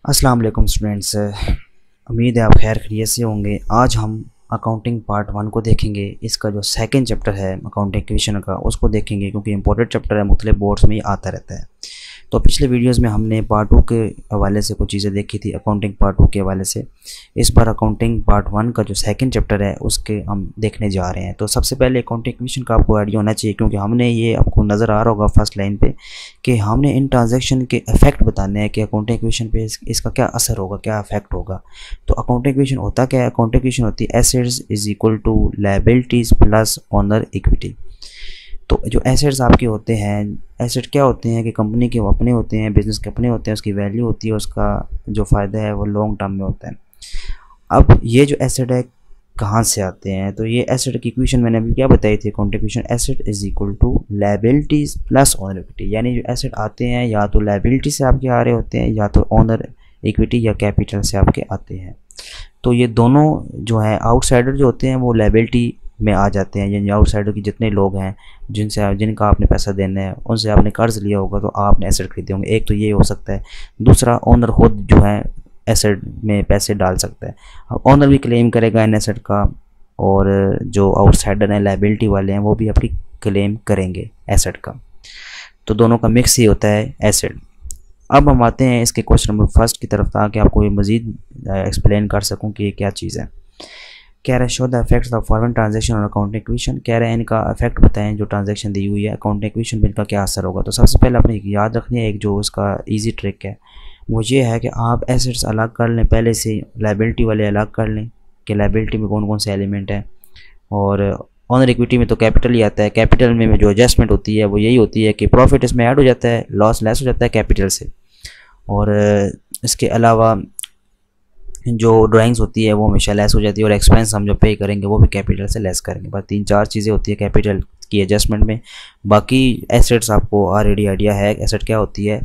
अस्सलाम वालेकुम स्टूडेंट्स। उम्मीद है आप खैर खैरियत से होंगे। आज हम अकाउंटिंग पार्ट 1 को देखेंगे। इसका जो सेकंड चैप्टर है अकाउंटिंग क्वेश्चन का उसको देखेंगे, क्योंकि इंपॉर्टेंट चैप्टर है, मुख्तलिफ बोर्ड्स में ये आता रहता है। तो पिछले वीडियोस में हमने पार्ट 2 के हवाले से कुछ चीज़ें देखी थी, अकाउंटिंग पार्ट 2 के हवाले से। इस बार अकाउंटिंग पार्ट 1 का जो सेकंड चैप्टर है उसके हम देखने जा रहे हैं। तो सबसे पहले अकाउंटिंग क्वेश्चन का आपको आइडिया होना चाहिए, क्योंकि हमने ये आपको नज़र आ रहा होगा फर्स्ट लाइन पे कि हमने इन ट्रांजैक्शन के इफेक्ट बताने हैं कि अकाउंटिंग क्वेश्चन पे इसका क्या असर होगा, क्या इफेक्ट होगा। तो अकाउंटिंग क्वेश्चन होता क्या है? अकाउंटिंग क्वेश्चन होती है assets is equal to liabilities plus owner equity. तो जो एसेट्स आपके होते हैं, एसेट क्या होते हैं कि कंपनी के अपने होते हैं, बिजनेस के अपने होते हैं, उसकी वैल्यू होती है, उसका जो फ़ायदा है वो लॉन्ग टर्म में होता है। अब ये जो एसेट है कहाँ से आते हैं? तो ये एसेट की इक्वेशन मैंने अभी क्या बताई थी, accounting equation asset is equal to liabilities plus owner equity. यानी जो एसेट आते हैं या तो लायबिलिटी से आपके आ रहे होते हैं या तो ओनर इक्विटी या कैपिटल से आपके आते हैं। तो ये दोनों जो है आउटसाइडर जो होते हैं वो लायबिलिटी में आ जाते हैं। यानी आउटसाइडर की जितने लोग हैं जिनका आपने पैसा देना है, उनसे आपने कर्ज लिया होगा तो आपने एसेट खरीदे होंगे। एक तो ये हो सकता है, दूसरा ओनर खुद जो है एसेट में पैसे डाल सकता है। अब ओनर भी क्लेम करेगा इन एसेट का, और जो आउटसाइडर हैं लायबिलिटी वाले हैं वो भी अपनी क्लेम करेंगे एसेट का। तो दोनों का मिक्स ही होता है एसेट। अब हम आते हैं इसके क्वेश्चन नंबर फर्स्ट की तरफ, ताकि आपको ये मज़ीद एक्सप्लेन कर सकूं कि ये क्या चीज़ है। कह रहा है show the effects of following transaction और अकाउंटिंग इक्वेशन। कह रहे हैं इनका इफेक्ट बताएं, जो ट्रांजैक्शन दी हुई है अकाउंटिंग इक्वेशन पर इनका क्या असर होगा। तो सबसे पहले आपने याद रखनी है, एक जो इसका ईजी ट्रिक है वो ये है कि आप एसेट्स अलग कर लें, पहले से लायबिलिटी वाले अलग कर लें कि लायबिलिटी में कौन कौन से एलिमेंट हैं, और ऑनर इक्विटी में तो कैपिटल ही आता है। कैपिटल में जो एडजस्टमेंट होती है वो यही होती है कि प्रॉफिट इसमें ऐड हो जाता है, लॉस लेस हो जाता है कैपिटल से। और इसके अलावा जो ड्राइंग्स होती है वो हमेशा लेस हो जाती है, और एक्सपेंस हम जो पे करेंगे वो भी कैपिटल से लेस करेंगे। बस 3-4 चीज़ें होती है कैपिटल की एडजस्टमेंट में। बाकी एसेट्स आपको ऑलरेडी आइडिया है एसेट क्या होती है।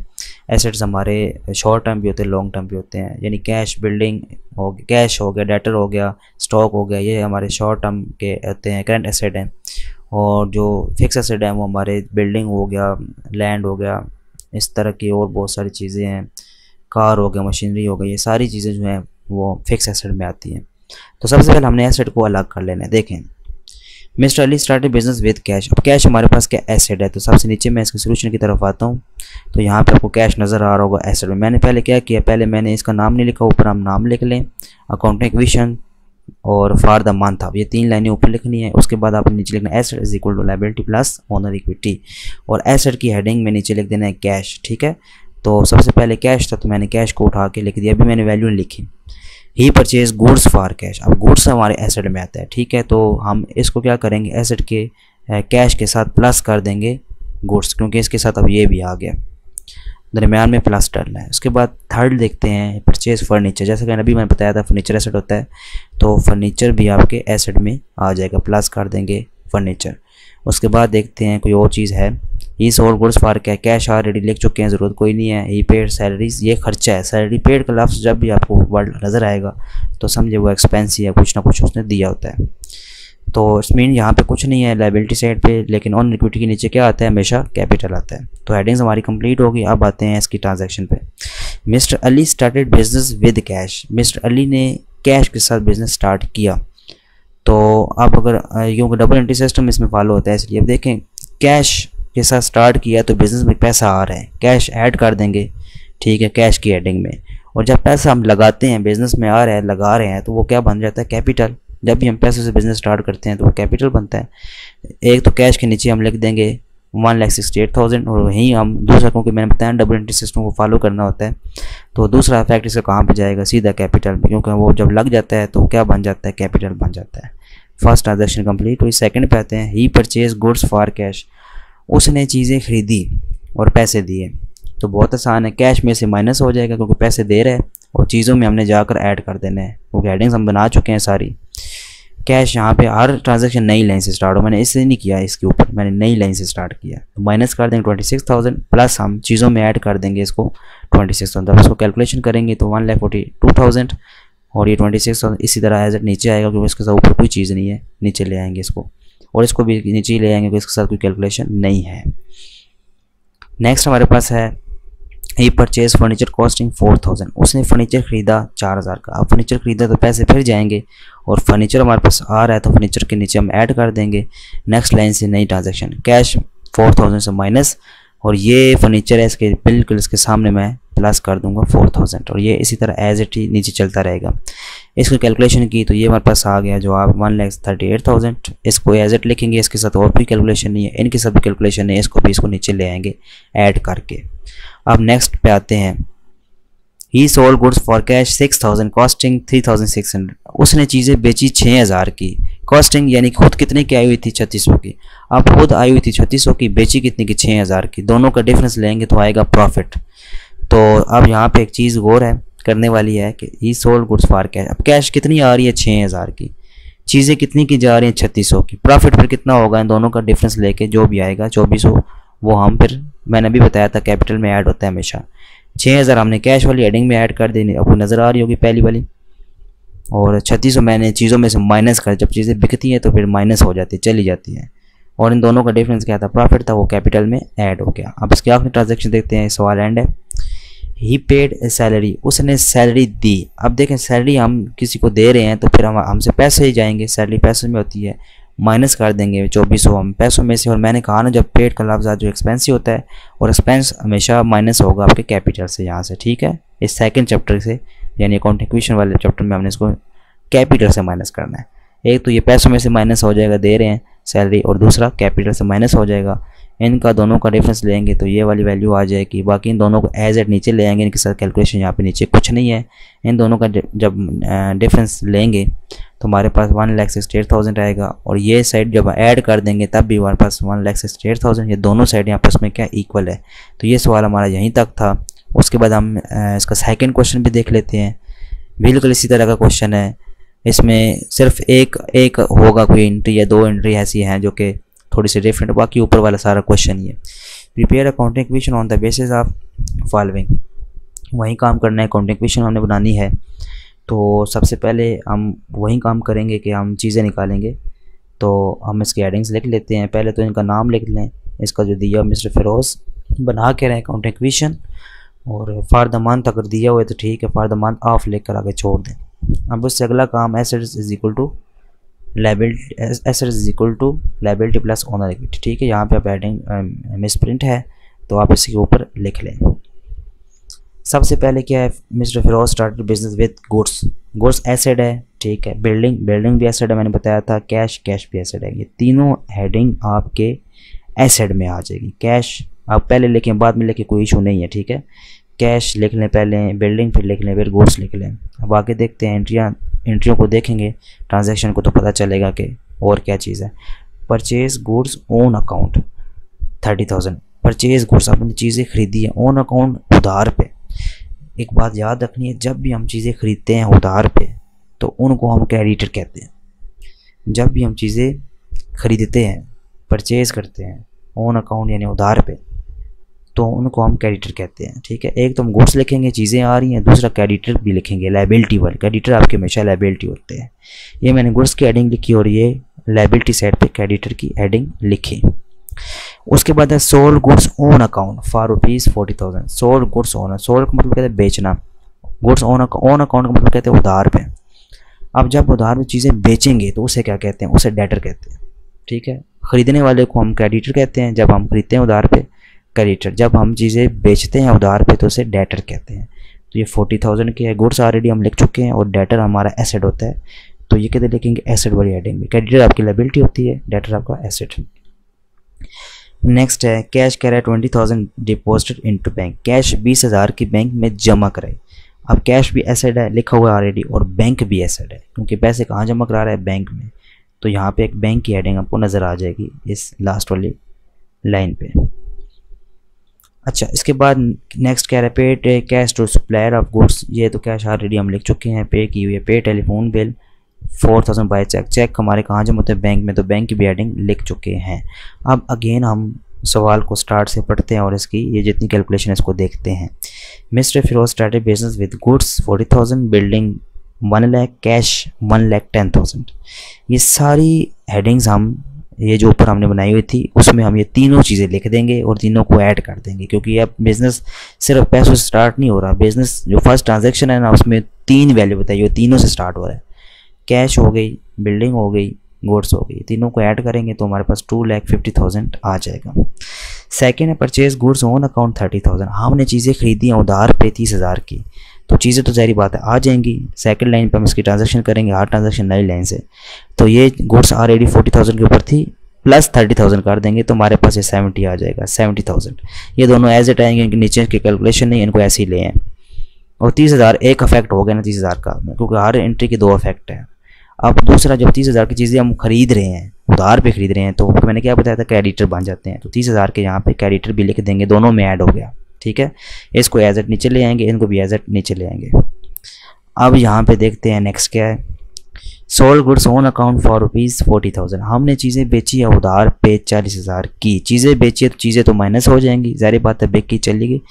एसेट्स हमारे शॉर्ट टर्म भी होते हैं, लॉन्ग टर्म भी होते हैं। यानी कैश बिल्डिंग हो गया, कैश हो गया, डेटर हो गया, स्टॉक हो गया, ये हमारे शॉर्ट टर्म के होते हैं, करंट एसेट हैं। और जो फिक्स एसेट हैं वो हमारे बिल्डिंग हो गया, लैंड हो गया, इस तरह की और बहुत सारी चीज़ें हैं, कार हो गया, मशीनरी हो गई, ये सारी चीज़ें जो हैं वो फिक्स एसेट में आती हैं। तो सबसे पहले हमने एसेट को अलग कर लेना है। देखें, mister Ali started business with cash. अब कैश हमारे पास क्या एसेट है, तो सबसे नीचे मैं इसके सोल्यूशन की तरफ आता हूँ। तो यहाँ पे आपको कैश नज़र आ रहा होगा एसेट में। मैंने पहले क्या किया, पहले मैंने इसका नाम नहीं लिखा, ऊपर हम नाम लिख लें, अकाउंटिंग इक्वेशन और फॉर द मंथ। अब ये 3 लाइनें ऊपर लिखनी है। उसके बाद आपने नीचे लिखना asset is equal to liability plus owner equity, और एसेट की हेडिंग में नीचे लिख देना है कैश। ठीक है, तो सबसे पहले कैश था तो मैंने कैश को उठा के लिख दिया, अभी मैंने वैल्यू नहीं लिखी। ही परचेज गुड्स फॉर कैश। अब गुड्स हमारे एसेट में आता है, ठीक है, तो हम इसको क्या करेंगे, एसेट के कैश के साथ प्लस कर देंगे गुड्स, क्योंकि इसके साथ अब ये भी आ गया, दरमियान में प्लस डालना है। उसके बाद थर्ड देखते हैं परचेज फर्नीचर। जैसे कि अभी मैंने बताया था फर्नीचर एसेट होता है, तो फर्नीचर भी आपके एसेट में आ जाएगा, प्लस कर देंगे फर्नीचर। उसके बाद देखते हैं कोई और चीज़ है, ये sold goods for cash already लिख चुके हैं, ज़रूरत कोई नहीं है। ही पेड सैलरीज, ये खर्चा है। सैलरी पेड का लफ्ज़ जब भी आपको वर्ड नज़र आएगा तो समझे वो एक्सपेंस ही है, कुछ ना कुछ उसने दिया होता है। तो मीन यहाँ पे कुछ नहीं है लायबिलिटी साइड पे, लेकिन ऑन इक्विटी के नीचे क्या आता है, हमेशा कैपिटल आता है। तो हेडिंग्स हमारी कंप्लीट होगी। अब आते हैं इसकी ट्रांजैक्शन पे। Mister Ali started business with cash. Mister Ali ने कैश के साथ बिजनेस स्टार्ट किया। तो अब अगर क्योंकि डबल एंट्री सिस्टम इसमें फॉलो होता है, इसलिए अब देखें कैश के साथ स्टार्ट किया तो बिज़नेस में पैसा आ रहा है, कैश ऐड कर देंगे, ठीक है, कैश की हेडिंग में। और जब पैसा हम लगाते हैं, बिज़नेस में आ रहा है, लगा रहे हैं, तो वो क्या बन जाता है, कैपिटल। जब भी हम पैसे से बिज़नेस स्टार्ट करते हैं तो वो कैपिटल बनता है। एक तो कैश के नीचे हम लिख देंगे 1,68,000, और वहीं हम दूसरा, क्योंकि मैंने बताया डबल एंट्री सिस्टम को फॉलो करना होता है, तो दूसरा इफेक्ट इसका कहाँ पे जाएगा, सीधा कैपिटल में, क्योंकि वो जब लग जाता है तो क्या बन जाता है, कैपिटल बन जाता है। फर्स्ट ट्रांजेक्शन कंप्लीट हुई। सेकंड पे आते हैं, ही परचेज गुड्स फॉर कैश। उसने चीज़ें खरीदी और पैसे दिए। तो बहुत आसान है, कैश में से माइनस हो जाएगा क्योंकि पैसे दे रहे हैं, और चीज़ों में हमने जाकर ऐड कर देना है, क्योंकि हेडिंग्स हम बना चुके हैं सारी। कैश यहाँ पे हर ट्रांजैक्शन नई लाइन से स्टार्ट हो, मैंने इससे नहीं किया, इसके ऊपर मैंने नई लाइन से स्टार्ट किया। तो माइनस कर देंगे 26,000, प्लस हम चीज़ों में ऐड कर देंगे इसको 26,000। अब इसको कैलकुलेशन करेंगे तो 1,42,000, और ये 26,000 इसी तरह एज नीचे आएगा, क्योंकि इसके साथ ऊपर कोई चीज़ नहीं है, नीचे ले आएंगे इसको, और इसको भी नीचे ही ले आएंगे क्योंकि इसके साथ कोई कैलकुलेशन नहीं है। नेक्स्ट हमारे पास है ही परचेज फर्नीचर कॉस्टिंग 4000, उसने फर्नीचर ख़रीदा 4000 का। अब फर्नीचर ख़रीदा तो पैसे फिर जाएंगे और फर्नीचर हमारे पास आ रहा है तो फर्नीचर के नीचे हम ऐड कर देंगे नेक्स्ट लाइन से नई ट्रांजैक्शन, कैश 4000 से माइनस, और ये फर्नीचर है इसके बिल्कुल इसके सामने मैं प्लस कर दूंगा 4000, और ये इसी तरह एज इट ही नीचे चलता रहेगा। इसको कैलकुलेशन की तो ये हमारे पास आ गया जवाब 1,38,000। इसको एज इट लिखेंगे, इसके साथ और भी कैलकुलेशन नहीं है, इनकी सभी कैलकुलेशन है, इसको भी इसको नीचे ले आएंगे ऐड करके। अब नेक्स्ट पे आते हैं, ही sold goods for cash 6000 costing 3600, उसने चीज़ें बेची 6000 की, कॉस्टिंग यानी खुद कितने की आई हुई थी 3600 की। अब खुद आई हुई थी 3600 की, बेची कितने की 6000 की, दोनों का डिफरेंस लेंगे तो आएगा प्रॉफिट। तो अब यहाँ पे एक चीज़ गौर है करने वाली है कि ही सोल्ड गुड्स फॉर कैश, अब कैश कितनी आ रही है 6000 की, चीज़ें कितनी की जा रही हैं 3600 की, प्रॉफिट फिर कितना होगा, इन दोनों का डिफरेंस लेके जो भी आएगा 2400, वो हम फिर मैंने भी बताया था कैपिटल में ऐड होता है हमेशा। 6000 हमने कैश वाली हेडिंग में ऐड कर देनी, आपको नज़र आ रही होगी पहली वाली, और 3600 मैंने चीज़ों में से माइनस कर, जब चीज़ें बिकती हैं तो फिर माइनस हो जाती है, चली जाती है, और इन दोनों का डिफरेंस क्या था, प्रॉफिट था, वो कैपिटल में ऐड हो गया। अब इसके आखिरी ट्रांजैक्शन देखते हैं, सवाल एंड है। ही पेड सैलरी, उसने सैलरी दी। अब देखें सैलरी हम किसी को दे रहे हैं तो फिर हमसे पैसे ही जाएंगे, सैलरी पैसे में होती है, माइनस कर देंगे 2400 हम पैसों में से। और मैंने कहा ना जब पेड का लफ्ज़ जो एक्सपेंस ही होता है, और एक्सपेंस हमेशा माइनस होगा आपके कैपिटल से, यहाँ से, ठीक है, इस सेकंड चैप्टर से, यानी अकाउंटिंग इक्वेशन वाले चैप्टर में हमने इसको कैपिटल से माइनस करना है। एक तो ये पैसों में से माइनस हो जाएगा, दे रहे हैं सैलरी, और दूसरा कैपिटल से माइनस हो जाएगा। इनका दोनों का डिफरेंस लेंगे तो ये वाली वैल्यू आ जाएगी, बाकी इन दोनों को एज एट नीचे ले आएंगे, इनके साथ कैलकुलेशन यहाँ पे नीचे कुछ नहीं है। इन दोनों का जब डिफरेंस लेंगे तो हमारे पास 1,68,000 आएगा, और ये साइड जब ऐड कर देंगे तब भी हमारे पास 1,68,000, ये दोनों साइड यहाँ पर में क्या इक्वल है। तो ये सवाल हमारा यहीं तक था। उसके बाद हम इसका सेकंड क्वेश्चन भी देख लेते हैं, बिल्कुल इसी तरह का क्वेश्चन है। इसमें सिर्फ एक होगा कोई एंट्री या दो एंट्री ऐसी हैं जो कि थोड़ी सी डिफरेंट, बाकी ऊपर वाला सारा क्वेश्चन ही है। Prepare accounting equation on the basis of following, वही काम करना है, अकाउंटिंग इक्वेशन हमने बनानी है। तो सबसे पहले हम वही काम करेंगे कि हम चीज़ें निकालेंगे। तो हम इसके हेडिंग्स लिख लेते हैं, पहले तो इनका नाम लिख लें, इसका जो दिया मिस्टर फिरोज़ बना के रहे अकाउंटिंग इक्वेशन, और फॉर द मंथ अगर दिया हुआ है तो ठीक है, फॉर द मंथ ऑफ लिख कर आगे छोड़ दें। अब उससे अगला काम assets is equal to liability, assets is equal to liability plus owner equity, ठीक है। यहाँ पे आप हेडिंग मिस प्रिंट है तो आप इसके ऊपर लिख लें। सबसे पहले क्या है, mister Firoz started business with goods, goods asset है, ठीक है। बिल्डिंग भी एसेट है, मैंने बताया था। कैश भी एसेट है। ये तीनों हेडिंग आपके एसेट में आ जाएगी। कैश आप पहले लिखें बाद में लिखें, कोई इशू नहीं है, ठीक है। कैश लिख लें पहले, बिल्डिंग फिर लिख लें, फिर गुड्स लिख लें। अब आगे देखते हैं एंट्रियों को देखेंगे, ट्रांजैक्शन को, तो पता चलेगा कि और क्या चीज़ है। Purchase goods on account 30,000, purchase goods आपने चीज़ें खरीदी है ऑन अकाउंट, उधार पे। एक बात याद रखनी है, जब भी हम चीज़ें खरीदते हैं उधार पे तो उनको हम क्रेडिटर कहते हैं। जब भी हम चीज़ें खरीदते हैं, परचेज करते हैं ऑन अकाउंट यानी उधार पे, तो उनको हम क्रेडिटर कहते हैं, ठीक है। एक तो हम गुड्स लिखेंगे, चीज़ें आ रही हैं, दूसरा क्रेडिटर भी लिखेंगे, लायबिलिटी वाले। क्रेडिटर आपके हमेशा लायबिलिटी होते हैं। ये मैंने गुड्स की हेडिंग लिखी और ये लायबिलिटी साइड पे क्रेडिटर की हेडिंग लिखी। उसके बाद है sold goods on account for ₹40,000। Sold goods on, sold का मतलब कहते हैं बेचना, गुड्स ऑन अकाउंट का मतलब कहते हैं उधार पे। अब जब उधार में चीज़ें बेचेंगे तो उसे क्या कहते हैं, उसे डेटर कहते हैं, ठीक है। खरीदने वाले को हम क्रेडिटर कहते हैं, जब हम खरीदते हैं उधार पे क्रेडिटर, जब हम चीज़ें बेचते हैं उधार पे तो उसे डेटर कहते हैं। तो ये 40,000 की है, गुड्स ऑलरेडी हम लिख चुके हैं, और डेटर हमारा एसेट होता है, तो ये कहते लिखेंगे एसेट वाली हेडिंग में। क्रेडिटर आपकी लायबिलिटी होती है, डेटर आपका एसेट। नेक्स्ट है cash carry 20,000 deposited into bank, cash 20,000 की बैंक में जमा कराए। अब कैश भी एसेट है, लिखा हुआ है ऑलरेडी, और बैंक भी एसेट है, क्योंकि पैसे कहाँ जमा करा रहा है, बैंक में। तो यहाँ पे एक बैंक की हेडिंग आपको नज़र आ जाएगी इस लास्ट वाली लाइन पे। अच्छा, इसके बाद नेक्स्ट कह रहा है pay cash to supplier of goods. ये तो कैश ऑलरेडी हम लिख चुके हैं, पे की हुई है। Pay telephone bill 4,000 by cheque, cheque हमारे कहाँ जमा होते हैं, बैंक में, तो बैंक की भी हेडिंग लिख चुके हैं। अब अगेन हम सवाल को स्टार्ट से पढ़ते हैं और इसकी ये जितनी कैलकुलेशन है इसको देखते हैं। Mister Firoz started business with goods 40,000, building 1 lakh, cash 1,10,000। ये सारी हेडिंग्स हम ये जो ऊपर हमने बनाई हुई थी उसमें हम ये तीनों चीज़ें लिख देंगे और तीनों को ऐड कर देंगे, क्योंकि अब बिज़नेस सिर्फ पैसों से स्टार्ट नहीं हो रहा। बिज़नेस जो फर्स्ट ट्रांजैक्शन है ना, उसमें 3 वैल्यू बताई हुई, तीनों से स्टार्ट हो रहा है। कैश हो गई, बिल्डिंग हो गई, गुड्स हो गई। तीनों को ऐड करेंगे तो हमारे पास 2,50,000 आ जाएगा। सेकेंड है परचेज गुड्स ऑन अकाउंट 30,000। हमने चीज़ें खरीदी हैं उधार पे 30,000 की, तो चीज़ें तो ज़ाहिर बात है आ जाएंगी। सेकंड लाइन पर हम इसकी ट्रांजैक्शन करेंगे, हर ट्रांजैक्शन नई लाइन से। तो ये गुड्स ऑलरेडी 40,000 के ऊपर थी, प्लस 30,000 कर देंगे तो हमारे पास ये 70 आ जाएगा, 70,000। ये दोनों एज इट आएंगे, इनके नीचे की कैलकुलेशन नहीं, इनको ऐसे ही ले हैं। और 30,000 एक अफेक्ट हो गया ना 30,000 का, क्योंकि हर एंट्री के 2 अफेक्ट है। अब दूसरा, जब 30,000 की चीज़ें हम खरीद रहे हैं, उधार पे खरीद रहे हैं, तो मैंने क्या बताया था, क्रेडिटर बन जाते हैं। तो 30,000 के यहाँ पे क्रेडिटर भी लिख देंगे, दोनों में ऐड हो गया। ठीक है, इसको एज इट नीचे ले आएंगे, इनको भी एज इट नीचे ले आएंगे। अब यहाँ पे देखते हैं नेक्स्ट क्या है। Sold goods on account for ₹40,000। हमने चीज़ें बेची है उधार पे 40,000 की। चीज़ें बेची है तो चीज़ें तो माइनस हो जाएंगी, ज़ाहिर बात है, बिक की चली गई।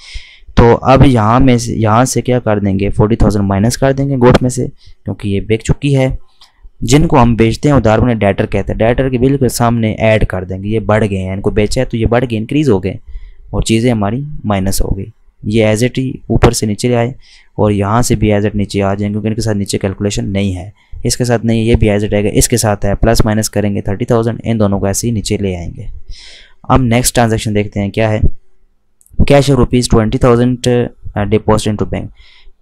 तो अब यहाँ से क्या कर देंगे, 40,000 माइनस कर देंगे गुड्स में से, क्योंकि ये बिक चुकी है। जिनको हम बेचते हैं उधार में डेटर कहते हैं, डेटर के बिल के सामने ऐड कर देंगे। ये बढ़ गए हैं, इनको बेचा है तो ये बढ़ गए, इंक्रीज़ हो गए, और चीज़ें हमारी माइनस हो गई। ये एज इट ही ऊपर से नीचे आए, और यहाँ से भी एज इट नीचे आ जाएंगे, क्योंकि इनके साथ नीचे कैलकुलेशन नहीं है, इसके साथ नहीं, ये भी एज इट आएगा, इसके साथ है, प्लस माइनस करेंगे 30,000, इन दोनों को ऐसे ही नीचे ले आएंगे। अब नेक्स्ट ट्रांजैक्शन देखते हैं क्या है। Cash of ₹20,000 deposit into bank.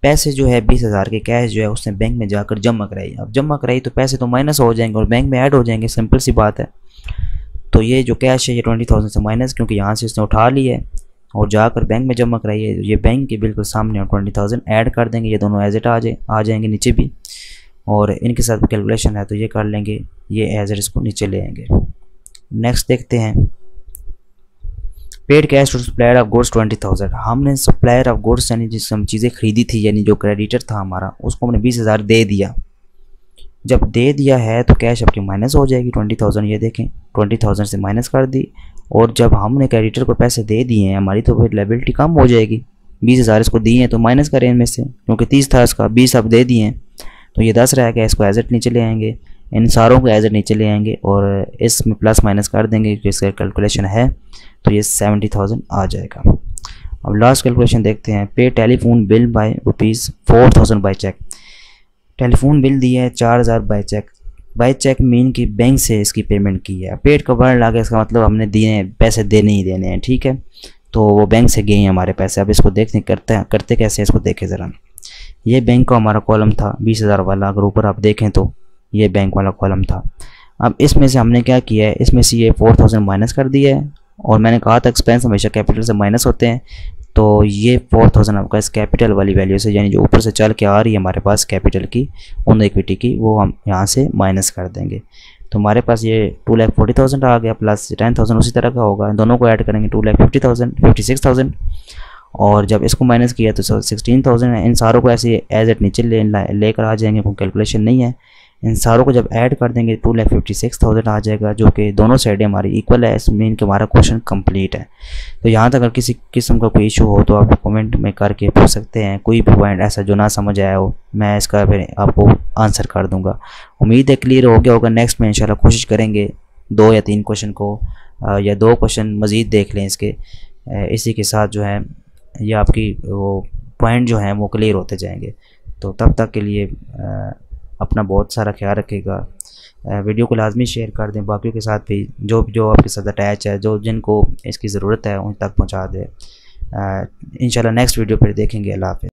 पैसे जो है 20,000 के कैश जो है उसने बैंक में जाकर जमा कराई। अब जमा कराई तो पैसे तो माइनस हो जाएंगे और बैंक में ऐड हो जाएंगे, सिंपल सी बात है। तो ये जो कैश है ये 20,000 से माइनस, क्योंकि यहाँ से इसने उठा ली है और जाकर बैंक में जमा कराई है, ये बैंक के बिल्कुल सामने 20,000 ऐड कर देंगे। ये दोनों एज इट आ जाएंगे नीचे भी, और इनके साथ कैलकुलेशन है तो ये कर लेंगे, ये एज इट इसको नीचे ले आएंगे। नेक्स्ट देखते हैं, paid cash to supplier of goods 20,000। हमने सप्लायर ऑफ गुड्स यानी जिससे हम चीज़ें खरीदी थी, यानी जो क्रेडिटर था हमारा, उसको हमने 20,000 दे दिया। जब दे दिया है तो कैश आपकी माइनस हो जाएगी 20,000। ये देखें 20,000 से माइनस कर दी, और जब हमने क्रेडिटर को पैसे दे दिए हैं हमारी, तो फिर लायबिलिटी कम हो जाएगी। 20,000 इसको दिए हैं तो माइनस करें इनमें से, क्योंकि 30 था इसका, 20 अब दे दिए हैं, तो ये 10 रह गया। इसको एज इट नीचे ले आएंगे, इन सारों को एज इट नीचे ले आएंगे, और इसमें प्लस माइनस कर देंगे क्योंकि इसका कैलकुलेशन है, तो ये 70,000 आ जाएगा। अब लास्ट कैलकुलेशन देखते हैं। Pay telephone bill by ₹4,000 by cheque. Telephone bill दिया है 4,000 by cheque. By cheque mean कि बैंक से इसकी पेमेंट की है। पेड का वर्ड लगा, इसका मतलब हमने दिए हैं, पैसे देने ही देने हैं। ठीक है, तो वो बैंक से गए हैं हमारे पैसे। अब इसको देखते करते कैसे, इसको देखें ज़रा। ये बैंक का हमारा कॉलम था 20,000 वाला, अगर ऊपर आप देखें तो ये बैंक वाला कॉलम था। अब इसमें से हमने क्या किया है, इसमें से ये 4,000 माइनस कर दिया है, और मैंने कहा था एक्सपेंस हमेशा कैपिटल से माइनस होते हैं, तो ये 4,000 आपका इस कैपिटल वाली वैल्यू से, यानी जो ऊपर से चल के आ रही है हमारे पास कैपिटल की, ऑन इक्विटी की, वो हम यहाँ से माइनस कर देंगे। तो हमारे पास ये 2,40,000 आ गया, प्लस 10,000 उसी तरह का होगा, दोनों को ऐड करेंगे 2,50,000, 56,000, और जब इसको माइनस किया तो 16,000 है। इन सारों को ऐसे एज इट नीचे लेकर आ जाएंगे, कोई कैलकुलेशन नहीं है। इन सारों को जब ऐड कर देंगे 2,56,000 आ जाएगा, जो कि दोनों साइडें हमारी इक्वल है। इसमें इनके हमारा क्वेश्चन कंप्लीट है। तो यहाँ तक अगर किसी किस्म का कोई इशू हो तो आप कमेंट में करके पूछ सकते हैं। कोई भी पॉइंट ऐसा जो ना समझ आया हो, मैं इसका फिर आपको आंसर कर दूँगा। उम्मीद है क्लियर हो गया होगा। नेक्स्ट में इंशाल्लाह कोशिश करेंगे 2 या 3 क्वेश्चन को, या 2 क्वेश्चन मज़ीद देख लें इसके। इसी के साथ जो है ये आपकी वो पॉइंट जो हैं वो क्लियर होते जाएंगे। तो तब तक के लिए अपना बहुत सारा ख्याल रखिएगा। वीडियो को लाजमी शेयर कर दें बाकियों के साथ भी, जो आपके साथ अटैच है, जो जिनको इसकी ज़रूरत है उन तक पहुंचा दें। इंशाल्लाह नेक्स्ट वीडियो पर देखेंगे। अल्लाह हाफ़िज़।